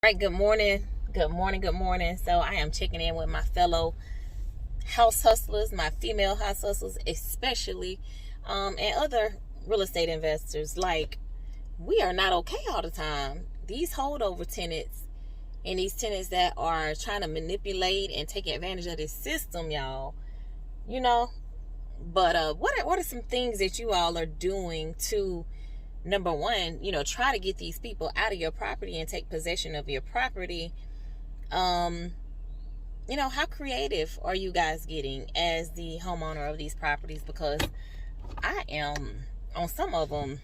Right, good morning. Good morning. Good morning. So I am checking in with my fellow house hustlers, my female house hustlers, especially, and other real estate investors. Like, we are not okay all the time. These holdover tenants and these tenants that are trying to manipulate and take advantage of this system, y'all, you know. But what are some things that you all are doing to, number one, try to get these people out of your property and take possession of your property? How creative are you guys getting as the homeowner of these properties? Because I am on some of them.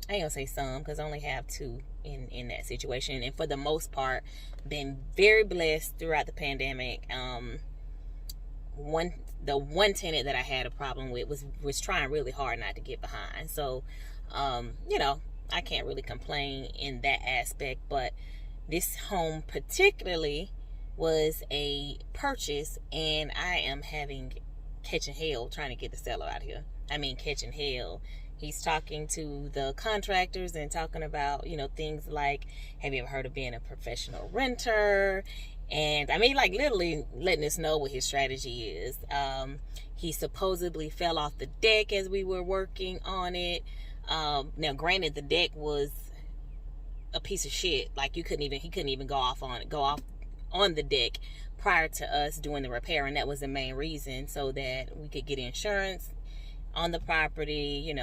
I ain't gonna say some because I only have two in that situation, and for the most part, been very blessed throughout the pandemic. The one tenant that I had a problem with was trying really hard not to get behind. So, I can't really complain in that aspect. But this home particularly was a purchase, and I am catching hell trying to get the seller out here. I mean, catching hell. He's talking to the contractors and talking about, things like, have you ever heard of being a professional renter? And I mean, like, literally letting us know what his strategy is. He supposedly fell off the deck as we were working on it. Now, granted, the deck was a piece of shit. Like, he couldn't even go off on the deck prior to us doing the repair, and that was the main reason, so that we could get insurance on the property.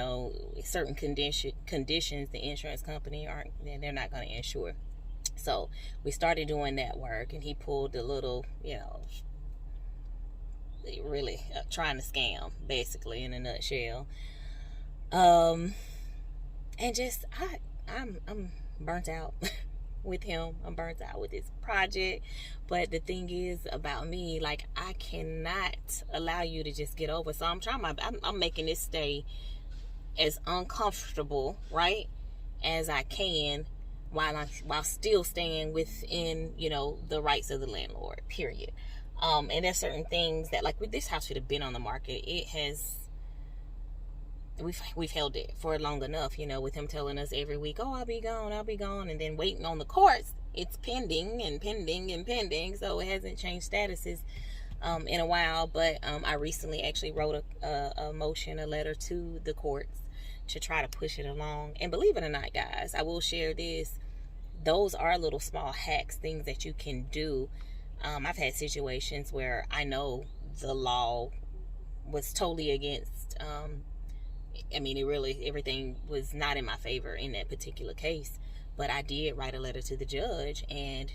Certain conditions the insurance company they're not going to insure. So we started doing that work, and he pulled a little, really trying to scam, basically, in a nutshell. And just I'm burnt out with him. I'm burnt out with this project. But the thing is about me, like, I cannot allow you to just get over. So I'm making this stay as uncomfortable, right, as I can, while still staying within, the rights of the landlord, period. And there's certain things that, like, with this house should have been on the market. We've held it for long enough, with him telling us every week, oh, I'll be gone, and then waiting on the courts. It's pending and pending and pending, so it hasn't changed statuses in a while. But I recently actually wrote a letter to the courts to try to push it along. And believe it or not, guys, I will share this. Those are little small hacks, things that you can do. I've had situations where I know the law was totally against, everything was not in my favor in that particular case. But I did write a letter to the judge, and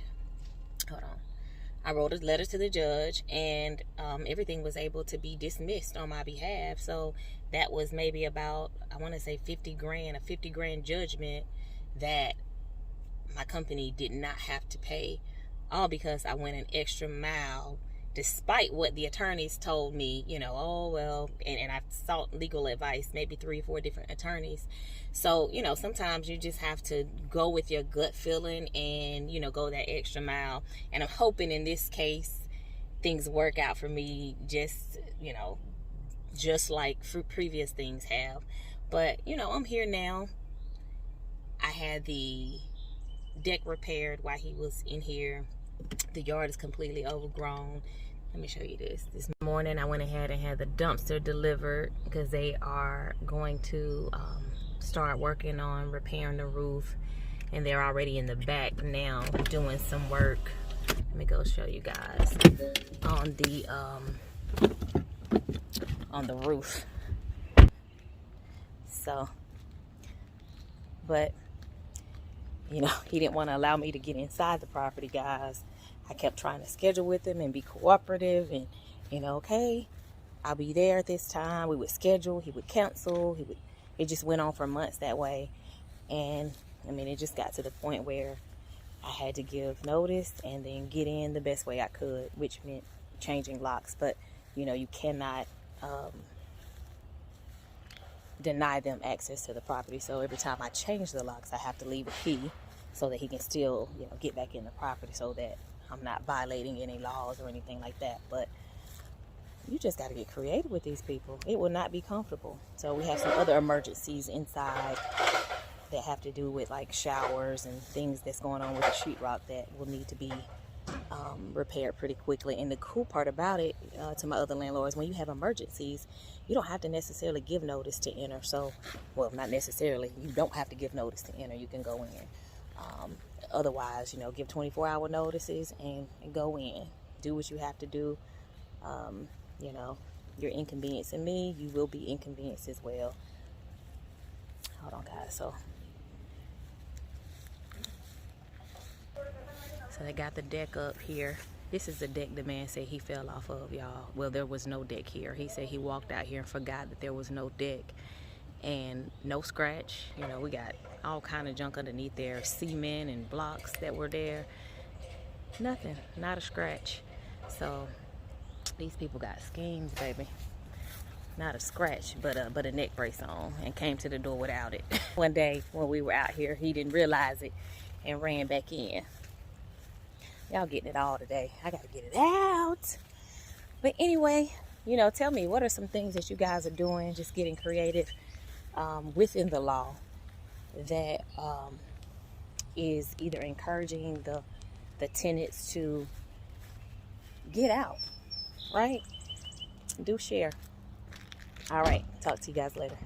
I wrote a letter to the judge, and everything was able to be dismissed on my behalf. So that was maybe about, I want to say a $50,000 judgment that my company did not have to pay, all because I went an extra mile, despite what the attorneys told me, and I've sought legal advice, maybe 3 or 4 different attorneys. So, sometimes you just have to go with your gut feeling and, go that extra mile. And I'm hoping in this case, things work out for me just like previous things have. But, I'm here now. I had the deck repaired while he was in here. The yard is completely overgrown. Let me show you this. This morning I went ahead and had the dumpster delivered because they are going to start working on repairing the roof, and they're already in the back now doing some work. Let me go show you guys on the roof. So, but he didn't want to allow me to get inside the property, guys. I kept trying to schedule with him and be cooperative, and okay, I'll be there at this time. We would schedule, he would cancel, it just went on for months that way. And it just got to the point where I had to give notice and then get in the best way I could, which meant changing locks. But you cannot deny them access to the property. So every time I change the locks, I have to leave a key so that he can still get back in the property, so that I'm not violating any laws or anything like that. But you just got to get creative with these people. It will not be comfortable. So we have some other emergencies inside. that have to do with like showers and things that's going on with the sheetrock that will need to be repaired pretty quickly. And the cool part about it, to my other landlords, when you have emergencies, you don't have to necessarily give notice to enter. So, well, not necessarily, you don't have to give notice to enter. You can go in. Otherwise, you know, give 24-hour notices and go in. Do what you have to do. You know, you're inconveniencing me, you will be inconvenienced as well. Hold on, guys. So they got the deck up here. This is the deck the man said he fell off of, y'all. Well, there was no deck here. He said he walked out here and forgot that there was no deck. And no scratch. You know, we got all kind of junk underneath there. Cement and blocks that were there. Nothing. Not a scratch. So these people got schemes, baby. Not a scratch, but a neck brace on, and came to the door without it. One day when we were out here, he didn't realize it and ran back in. Y'all getting it all today. I gotta get it out. But anyway, you know, tell me, what are some things that you guys are doing, just getting creative within the law that is either encouraging the tenants to get out, right? Do share. All right, talk to you guys later.